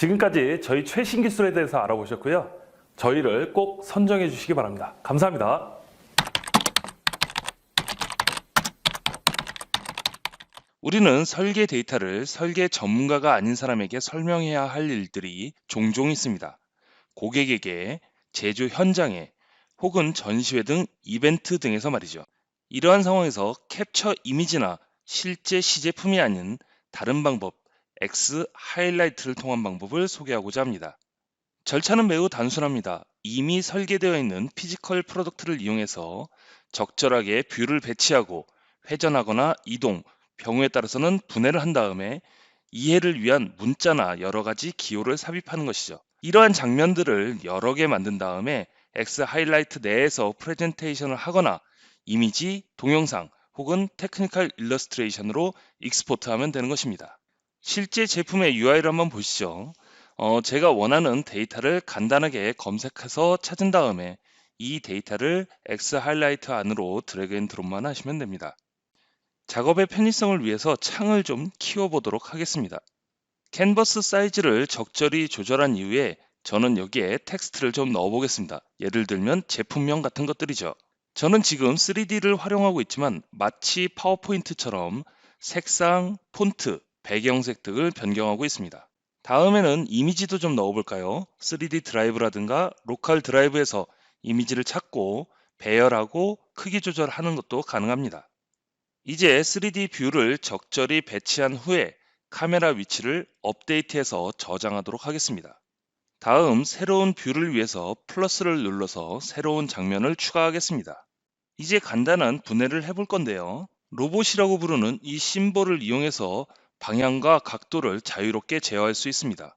지금까지 저희 최신 기술에 대해서 알아보셨고요. 저희를 꼭 선정해 주시기 바랍니다. 감사합니다. 우리는 설계 데이터를 설계 전문가가 아닌 사람에게 설명해야 할 일들이 종종 있습니다. 고객에게, 제조 현장에, 혹은 전시회 등 이벤트 등에서 말이죠. 이러한 상황에서 캡처 이미지나 실제 시제품이 아닌 다른 방법, X 하이라이트를 통한 방법을 소개하고자 합니다. 절차는 매우 단순합니다. 이미 설계되어 있는 피지컬 프로덕트를 이용해서 적절하게 뷰를 배치하고 회전하거나 이동, 경우에 따라서는 분해를 한 다음에 이해를 위한 문자나 여러 가지 기호를 삽입하는 것이죠. 이러한 장면들을 여러 개 만든 다음에 X 하이라이트 내에서 프레젠테이션을 하거나 이미지, 동영상 혹은 테크니컬 일러스트레이션으로 익스포트하면 되는 것입니다. 실제 제품의 UI를 한번 보시죠. 제가 원하는 데이터를 간단하게 검색해서 찾은 다음에 이 데이터를 X 하이라이트 안으로 드래그 앤 드롭만 하시면 됩니다. 작업의 편의성을 위해서 창을 좀 키워보도록 하겠습니다. 캔버스 사이즈를 적절히 조절한 이후에 저는 여기에 텍스트를 좀 넣어보겠습니다. 예를 들면 제품명 같은 것들이죠. 저는 지금 3D를 활용하고 있지만 마치 파워포인트처럼 색상, 폰트, 배경색 등을 변경하고 있습니다. 다음에는 이미지도 좀 넣어볼까요? 3D 드라이브라든가 로컬 드라이브에서 이미지를 찾고 배열하고 크기 조절하는 것도 가능합니다. 이제 3D 뷰를 적절히 배치한 후에 카메라 위치를 업데이트해서 저장하도록 하겠습니다. 다음 새로운 뷰를 위해서 플러스를 눌러서 새로운 장면을 추가하겠습니다. 이제 간단한 분해를 해볼 건데요. 로봇이라고 부르는 이 심볼을 이용해서 방향과 각도를 자유롭게 제어할 수 있습니다.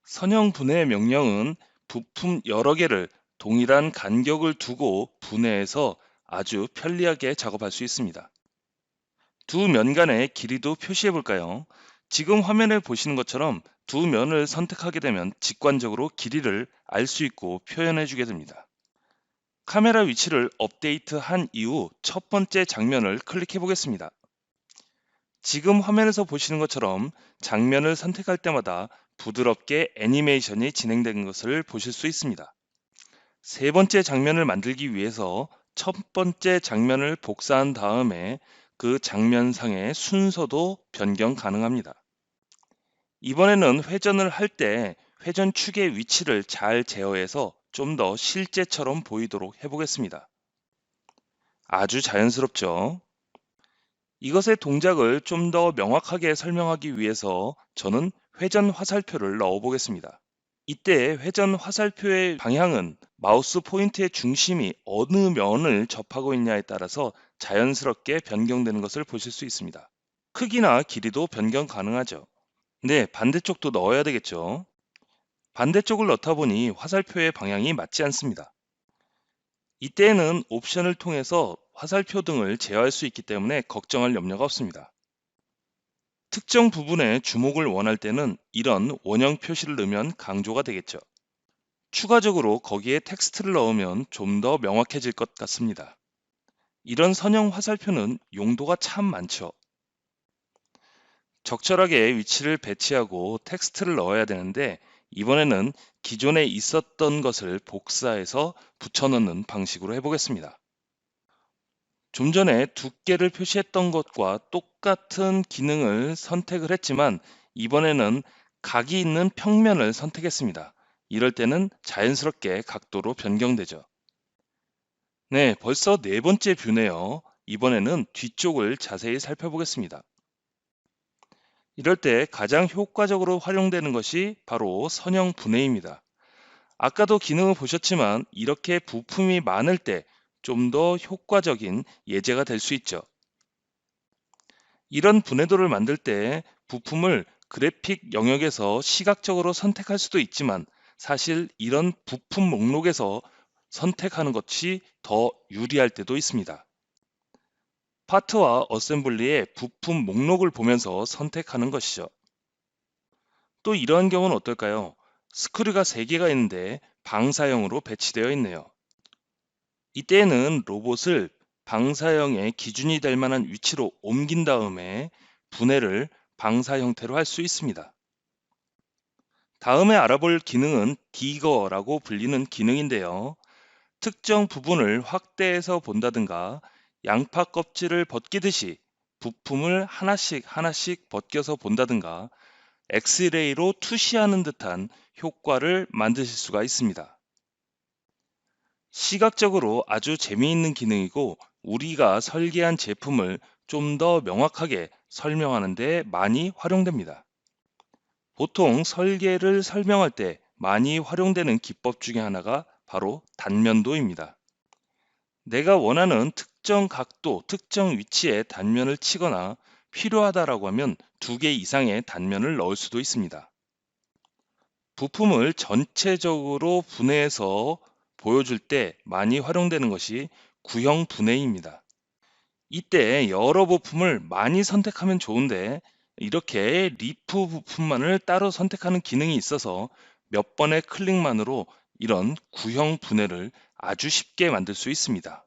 선형 분해 명령은 부품 여러 개를 동일한 간격을 두고 분해해서 아주 편리하게 작업할 수 있습니다. 두 면 간의 길이도 표시해 볼까요? 지금 화면에 보시는 것처럼 두 면을 선택하게 되면 직관적으로 길이를 알 수 있고 표현해 주게 됩니다. 카메라 위치를 업데이트한 이후 첫 번째 장면을 클릭해 보겠습니다. 지금 화면에서 보시는 것처럼 장면을 선택할 때마다 부드럽게 애니메이션이 진행된 것을 보실 수 있습니다. 세 번째 장면을 만들기 위해서 첫 번째 장면을 복사한 다음에 그 장면상의 순서도 변경 가능합니다. 이번에는 회전을 할 때 회전 축의 위치를 잘 제어해서 좀 더 실제처럼 보이도록 해보겠습니다. 아주 자연스럽죠? 이것의 동작을 좀 더 명확하게 설명하기 위해서 저는 회전 화살표를 넣어 보겠습니다. 이때 회전 화살표의 방향은 마우스 포인트의 중심이 어느 면을 접하고 있냐에 따라서 자연스럽게 변경되는 것을 보실 수 있습니다. 크기나 길이도 변경 가능하죠. 네, 반대쪽도 넣어야 되겠죠. 반대쪽을 넣다 보니 화살표의 방향이 맞지 않습니다. 이때에는 옵션을 통해서 화살표 등을 제어할 수 있기 때문에 걱정할 염려가 없습니다. 특정 부분에 주목을 원할 때는 이런 원형 표시를 넣으면 강조가 되겠죠. 추가적으로 거기에 텍스트를 넣으면 좀 더 명확해질 것 같습니다. 이런 선형 화살표는 용도가 참 많죠. 적절하게 위치를 배치하고 텍스트를 넣어야 되는데 이번에는 기존에 있었던 것을 복사해서 붙여넣는 방식으로 해보겠습니다. 좀 전에 두께를 표시했던 것과 똑같은 기능을 선택을 했지만 이번에는 각이 있는 평면을 선택했습니다. 이럴 때는 자연스럽게 각도로 변경되죠. 네, 벌써 네 번째 뷰네요. 이번에는 뒤쪽을 자세히 살펴보겠습니다. 이럴 때 가장 효과적으로 활용되는 것이 바로 선형 분해입니다. 아까도 기능을 보셨지만 이렇게 부품이 많을 때 좀 더 효과적인 예제가 될 수 있죠. 이런 분해도를 만들 때 부품을 그래픽 영역에서 시각적으로 선택할 수도 있지만 사실 이런 부품 목록에서 선택하는 것이 더 유리할 때도 있습니다. 파트와 어셈블리의 부품 목록을 보면서 선택하는 것이죠. 또 이러한 경우는 어떨까요? 스크류가 3개가 있는데 방사형으로 배치되어 있네요. 이때에는 로봇을 방사형의 기준이 될 만한 위치로 옮긴 다음에 분해를 방사 형태로 할 수 있습니다. 다음에 알아볼 기능은 디거라고 불리는 기능인데요. 특정 부분을 확대해서 본다든가 양파 껍질을 벗기듯이 부품을 하나씩 하나씩 벗겨서 본다든가 엑스레이로 투시하는 듯한 효과를 만드실 수가 있습니다. 시각적으로 아주 재미있는 기능이고 우리가 설계한 제품을 좀 더 명확하게 설명하는 데 많이 활용됩니다. 보통 설계를 설명할 때 많이 활용되는 기법 중에 하나가 바로 단면도입니다. 내가 원하는 특정 각도, 특정 위치에 단면을 치거나 필요하다라고 하면 2개 이상의 단면을 넣을 수도 있습니다. 부품을 전체적으로 분해해서 보여줄 때 많이 활용되는 것이 구형 분해입니다. 이때 여러 부품을 많이 선택하면 좋은데 이렇게 리프 부품만을 따로 선택하는 기능이 있어서 몇 번의 클릭만으로 이런 구형 분해를 아주 쉽게 만들 수 있습니다.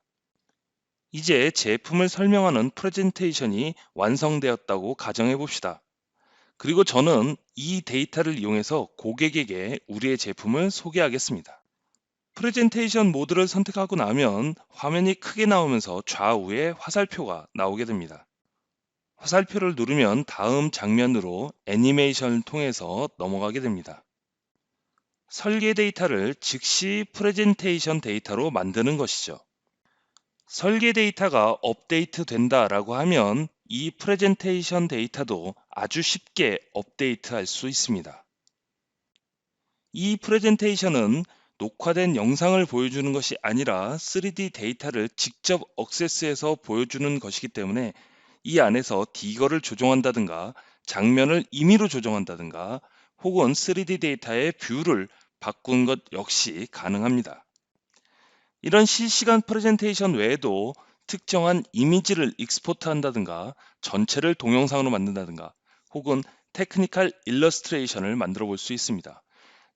이제 제품을 설명하는 프레젠테이션이 완성되었다고 가정해 봅시다. 그리고 저는 이 데이터를 이용해서 고객에게 우리의 제품을 소개하겠습니다. 프레젠테이션 모드를 선택하고 나면 화면이 크게 나오면서 좌우에 화살표가 나오게 됩니다. 화살표를 누르면 다음 장면으로 애니메이션을 통해서 넘어가게 됩니다. 설계 데이터를 즉시 프레젠테이션 데이터로 만드는 것이죠. 설계 데이터가 업데이트 된다라고 하면 이 프레젠테이션 데이터도 아주 쉽게 업데이트 할 수 있습니다. 이 프레젠테이션은 녹화된 영상을 보여주는 것이 아니라 3D 데이터를 직접 액세스해서 보여주는 것이기 때문에 이 안에서 디거를 조정한다든가 장면을 임의로 조정한다든가 혹은 3D 데이터의 뷰를 바꾼 것 역시 가능합니다. 이런 실시간 프레젠테이션 외에도 특정한 이미지를 익스포트 한다든가 전체를 동영상으로 만든다든가 혹은 테크니컬 일러스트레이션을 만들어 볼 수 있습니다.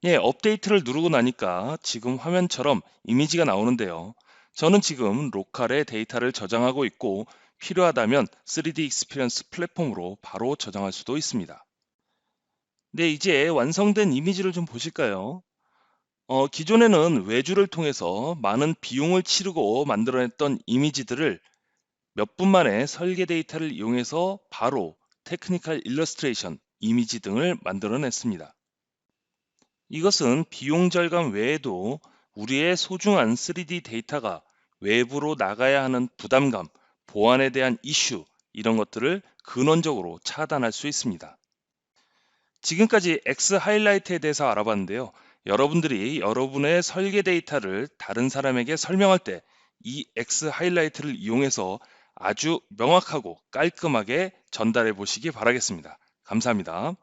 예, 업데이트를 누르고 나니까 지금 화면처럼 이미지가 나오는데요. 저는 지금 로컬에 데이터를 저장하고 있고 필요하다면 3D 익스피리언스 플랫폼으로 바로 저장할 수도 있습니다. 네, 이제 완성된 이미지를 좀 보실까요? 기존에는 외주를 통해서 많은 비용을 치르고 만들어냈던 이미지들을 몇 분 만에 설계 데이터를 이용해서 바로 테크니컬 일러스트레이션, 이미지 등을 만들어냈습니다. 이것은 비용 절감 외에도 우리의 소중한 3D 데이터가 외부로 나가야 하는 부담감, 보안에 대한 이슈, 이런 것들을 근원적으로 차단할 수 있습니다. 지금까지 X 하이라이트에 대해서 알아봤는데요. 여러분들이 여러분의 설계 데이터를 다른 사람에게 설명할 때 이 X 하이라이트를 이용해서 아주 명확하고 깔끔하게 전달해 보시기 바라겠습니다. 감사합니다.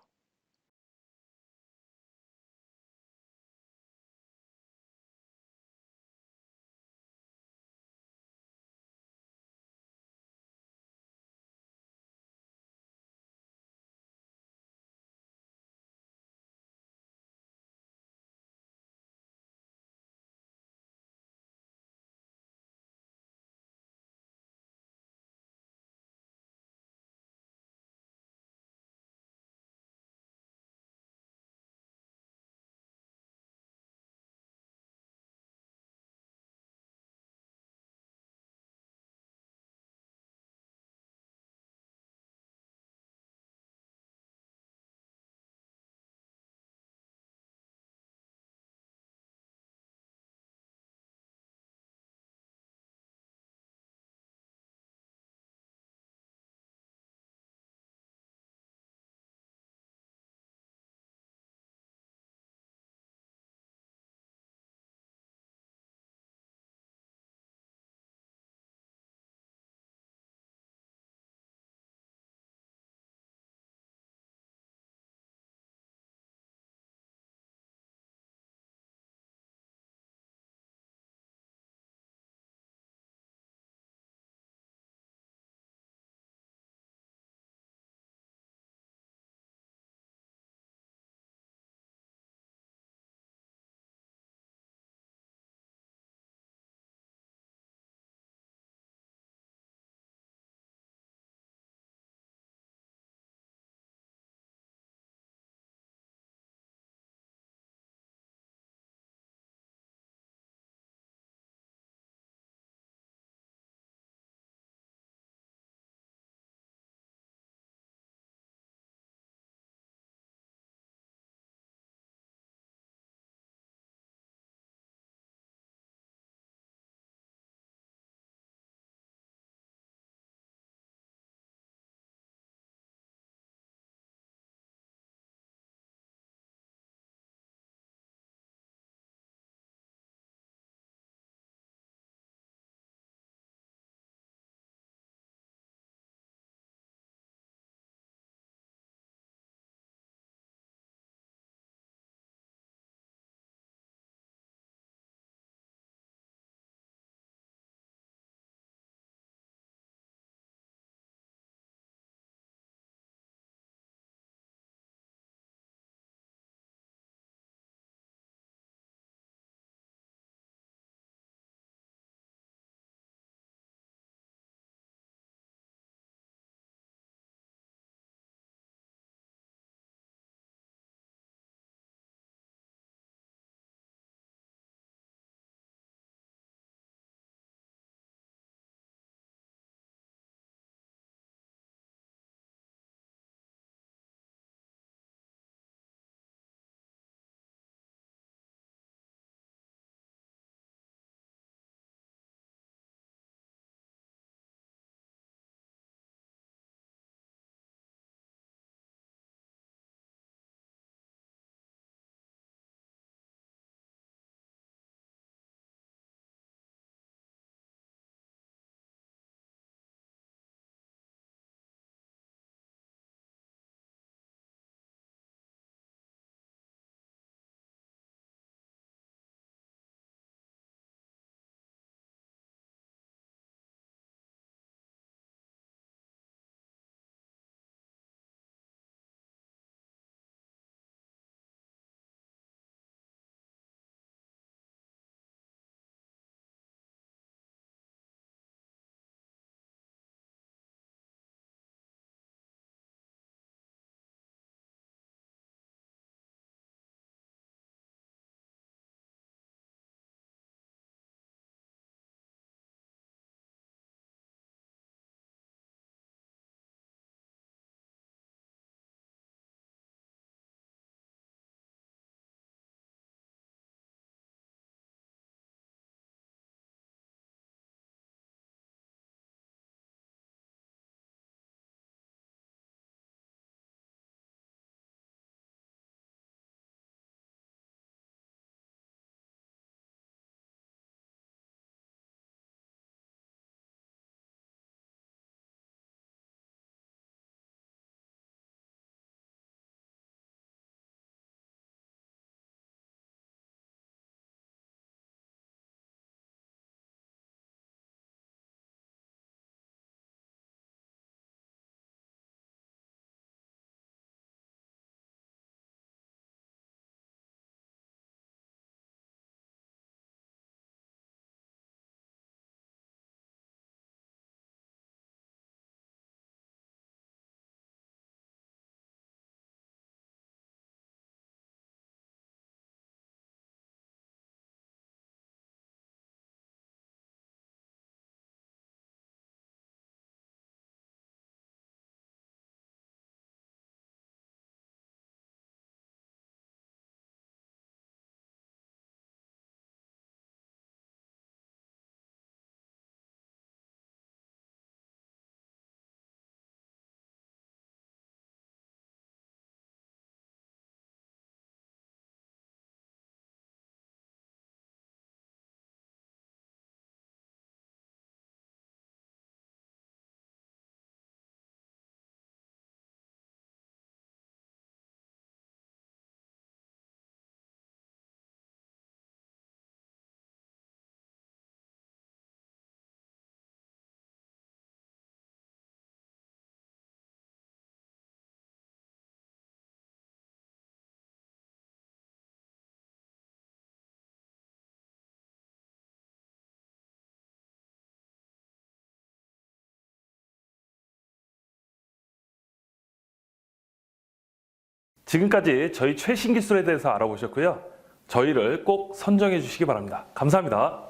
지금까지 저희 최신 기술에 대해서 알아보셨고요. 저희를 꼭 선정해 주시기 바랍니다. 감사합니다.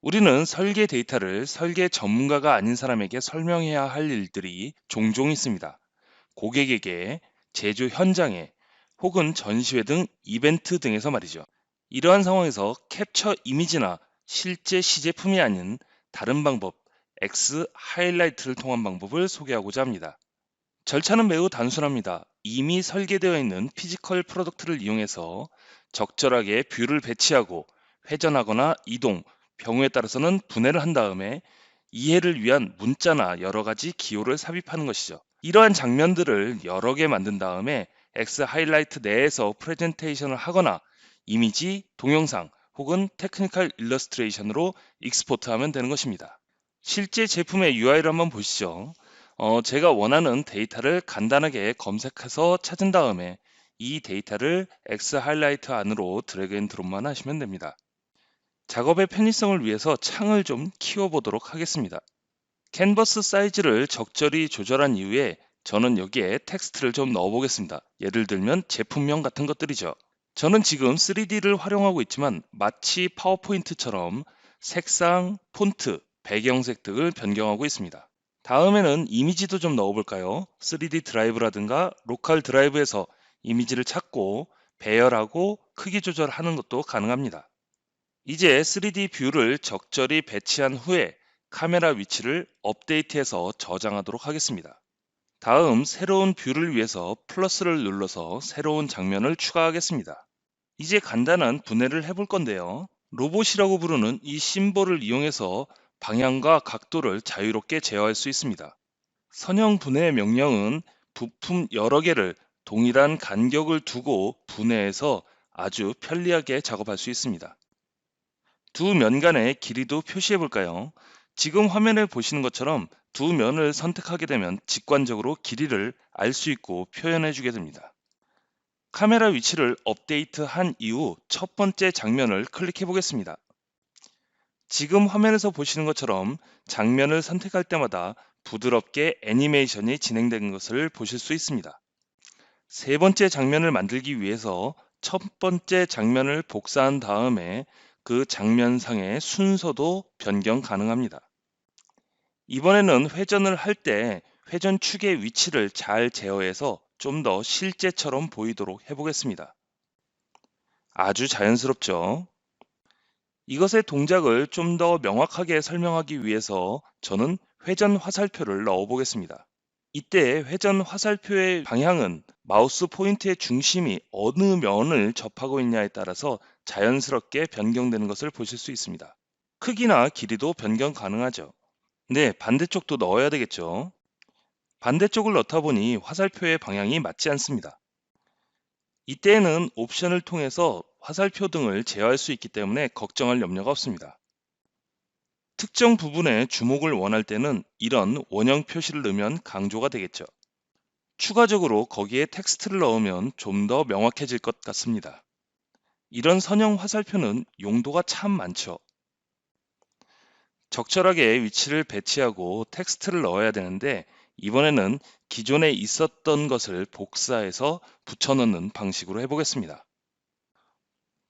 우리는 설계 데이터를 설계 전문가가 아닌 사람에게 설명해야 할 일들이 종종 있습니다. 고객에게, 제조 현장에, 혹은 전시회 등 이벤트 등에서 말이죠. 이러한 상황에서 캡처 이미지나 실제 시제품이 아닌 다른 방법, X 하이라이트를 통한 방법을 소개하고자 합니다. 절차는 매우 단순합니다. 이미 설계되어 있는 피지컬 프로덕트를 이용해서 적절하게 뷰를 배치하고 회전하거나 이동, 경우에 따라서는 분해를 한 다음에 이해를 위한 문자나 여러 가지 기호를 삽입하는 것이죠. 이러한 장면들을 여러 개 만든 다음에 X 하이라이트 내에서 프레젠테이션을 하거나 이미지, 동영상 혹은 테크니컬 일러스트레이션으로 익스포트하면 되는 것입니다. 실제 제품의 UI를 한번 보시죠. 제가 원하는 데이터를 간단하게 검색해서 찾은 다음에 이 데이터를 X 하이라이트 안으로 드래그 앤 드롭만 하시면 됩니다. 작업의 편의성을 위해서 창을 좀 키워보도록 하겠습니다. 캔버스 사이즈를 적절히 조절한 이후에 저는 여기에 텍스트를 좀 넣어보겠습니다. 예를 들면 제품명 같은 것들이죠. 저는 지금 3D를 활용하고 있지만 마치 파워포인트처럼 색상, 폰트, 배경색 등을 변경하고 있습니다. 다음에는 이미지도 좀 넣어볼까요? 3D 드라이브라든가 로컬 드라이브에서 이미지를 찾고 배열하고 크기 조절하는 것도 가능합니다. 이제 3D 뷰를 적절히 배치한 후에 카메라 위치를 업데이트해서 저장하도록 하겠습니다. 다음 새로운 뷰를 위해서 플러스를 눌러서 새로운 장면을 추가하겠습니다. 이제 간단한 분해를 해볼 건데요. 로봇이라고 부르는 이 심볼을 이용해서 방향과 각도를 자유롭게 제어할 수 있습니다. 선형 분해 명령은 부품 여러 개를 동일한 간격을 두고 분해해서 아주 편리하게 작업할 수 있습니다. 두 면 간의 길이도 표시해 볼까요? 지금 화면에 보시는 것처럼 두 면을 선택하게 되면 직관적으로 길이를 알 수 있고 표현해 주게 됩니다. 카메라 위치를 업데이트한 이후 첫 번째 장면을 클릭해 보겠습니다. 지금 화면에서 보시는 것처럼 장면을 선택할 때마다 부드럽게 애니메이션이 진행되는 것을 보실 수 있습니다. 세 번째 장면을 만들기 위해서 첫 번째 장면을 복사한 다음에 그 장면상의 순서도 변경 가능합니다. 이번에는 회전을 할 때 회전 축의 위치를 잘 제어해서 좀 더 실제처럼 보이도록 해보겠습니다. 아주 자연스럽죠? 이것의 동작을 좀 더 명확하게 설명하기 위해서 저는 회전 화살표를 넣어 보겠습니다. 이때 회전 화살표의 방향은 마우스 포인트의 중심이 어느 면을 접하고 있냐에 따라서 자연스럽게 변경되는 것을 보실 수 있습니다. 크기나 길이도 변경 가능하죠. 네, 반대쪽도 넣어야 되겠죠. 반대쪽을 넣다 보니 화살표의 방향이 맞지 않습니다. 이때에는 옵션을 통해서 화살표 등을 제어할 수 있기 때문에 걱정할 염려가 없습니다. 특정 부분에 주목을 원할 때는 이런 원형 표시를 넣으면 강조가 되겠죠. 추가적으로 거기에 텍스트를 넣으면 좀 더 명확해질 것 같습니다. 이런 선형 화살표는 용도가 참 많죠. 적절하게 위치를 배치하고 텍스트를 넣어야 되는데 이번에는 기존에 있었던 것을 복사해서 붙여넣는 방식으로 해보겠습니다.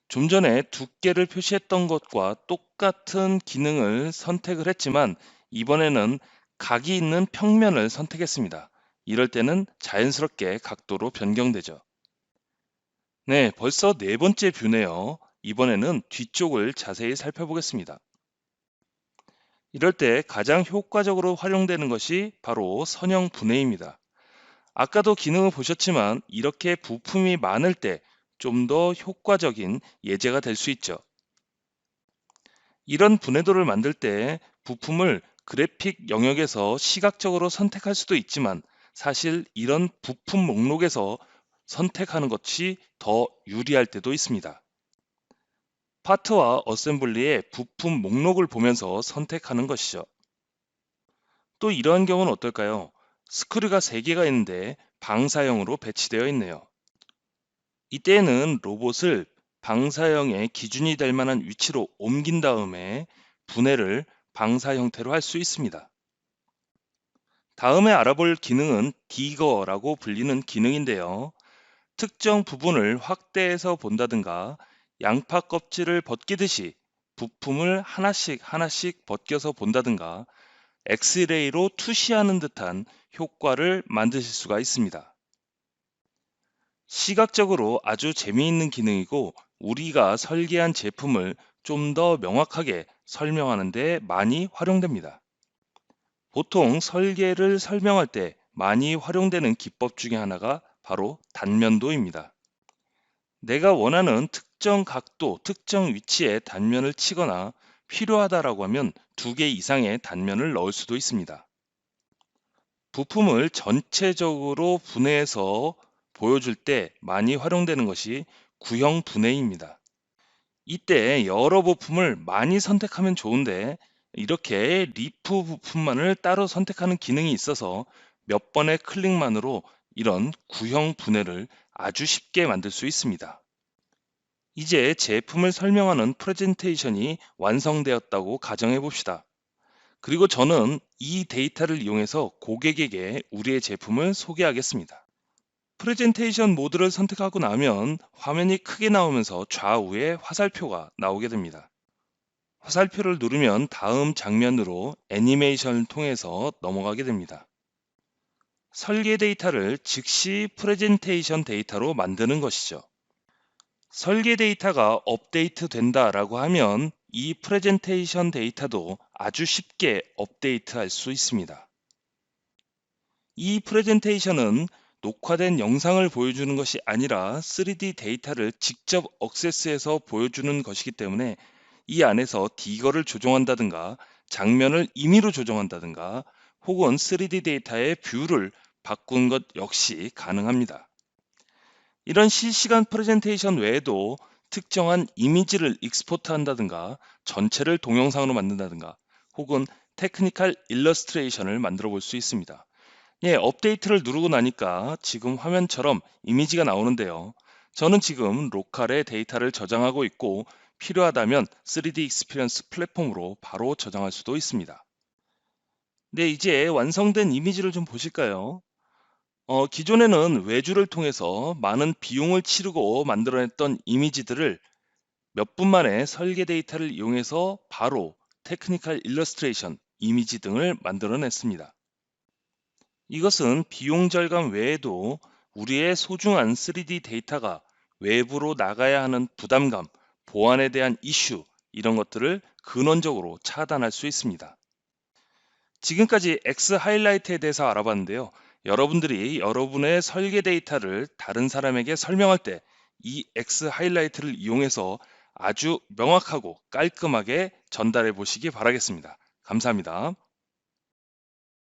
좀 전에 두께를 표시했던 것과 똑같은 기능을 선택을 했지만 이번에는 각이 있는 평면을 선택했습니다. 이럴 때는 자연스럽게 각도로 변경되죠. 네, 벌써 네 번째 뷰네요. 이번에는 뒤쪽을 자세히 살펴보겠습니다. 이럴 때 가장 효과적으로 활용되는 것이 바로 선형 분해입니다. 아까도 기능을 보셨지만 이렇게 부품이 많을 때 좀 더 효과적인 예제가 될 수 있죠. 이런 분해도를 만들 때 부품을 그래픽 영역에서 시각적으로 선택할 수도 있지만 사실 이런 부품 목록에서 선택하는 것이 더 유리할 때도 있습니다. 파트와 어셈블리의 부품 목록을 보면서 선택하는 것이죠. 또 이러한 경우는 어떨까요? 스크류가 3개가 있는데 방사형으로 배치되어 있네요. 이때에는 로봇을 방사형의 기준이 될 만한 위치로 옮긴 다음에 분해를 방사 형태로 할 수 있습니다. 다음에 알아볼 기능은 디거라고 불리는 기능인데요. 특정 부분을 확대해서 본다든가 양파 껍질을 벗기듯이 부품을 하나씩 하나씩 벗겨서 본다든가 엑스레이로 투시하는 듯한 효과를 만드실 수가 있습니다. 시각적으로 아주 재미있는 기능이고 우리가 설계한 제품을 좀 더 명확하게 설명하는 데 많이 활용됩니다. 보통 설계를 설명할 때 많이 활용되는 기법 중에 하나가 바로 단면도입니다. 내가 원하는 특정 각도, 특정 위치에 단면을 치거나 필요하다라고 하면 2개 이상의 단면을 넣을 수도 있습니다. 부품을 전체적으로 분해해서 보여줄 때 많이 활용되는 것이 구형 분해입니다. 이때 여러 부품을 많이 선택하면 좋은데 이렇게 리프 부품만을 따로 선택하는 기능이 있어서 몇 번의 클릭만으로 이런 구형 분해를 아주 쉽게 만들 수 있습니다. 이제 제품을 설명하는 프레젠테이션이 완성되었다고 가정해 봅시다. 그리고 저는 이 데이터를 이용해서 고객에게 우리의 제품을 소개하겠습니다. 프레젠테이션 모드를 선택하고 나면 화면이 크게 나오면서 좌우에 화살표가 나오게 됩니다. 화살표를 누르면 다음 장면으로 애니메이션을 통해서 넘어가게 됩니다. 설계 데이터를 즉시 프레젠테이션 데이터로 만드는 것이죠. 설계 데이터가 업데이트 된다라고 하면 이 프레젠테이션 데이터도 아주 쉽게 업데이트할 수 있습니다. 이 프레젠테이션은 녹화된 영상을 보여주는 것이 아니라 3D 데이터를 직접 액세스해서 보여주는 것이기 때문에 이 안에서 디거를 조정한다든가 장면을 임의로 조정한다든가 혹은 3D 데이터의 뷰를 바꾼 것 역시 가능합니다. 이런 실시간 프레젠테이션 외에도 특정한 이미지를 익스포트 한다든가 전체를 동영상으로 만든다든가 혹은 테크니컬 일러스트레이션을 만들어 볼 수 있습니다. 예, 업데이트를 누르고 나니까 지금 화면처럼 이미지가 나오는데요. 저는 지금 로컬에 데이터를 저장하고 있고 필요하다면 3D 익스피리언스 플랫폼으로 바로 저장할 수도 있습니다. 네, 이제 완성된 이미지를 좀 보실까요? 기존에는 외주를 통해서 많은 비용을 치르고 만들어냈던 이미지들을 몇 분 만에 설계 데이터를 이용해서 바로 테크니컬 일러스트레이션, 이미지 등을 만들어냈습니다. 이것은 비용 절감 외에도 우리의 소중한 3D 데이터가 외부로 나가야 하는 부담감, 보안에 대한 이슈, 이런 것들을 근원적으로 차단할 수 있습니다. 지금까지 X 하이라이트에 대해서 알아봤는데요. 여러분들이 여러분의 설계 데이터를 다른 사람에게 설명할 때 이 X 하이라이트를 이용해서 아주 명확하고 깔끔하게 전달해 보시기 바라겠습니다. 감사합니다.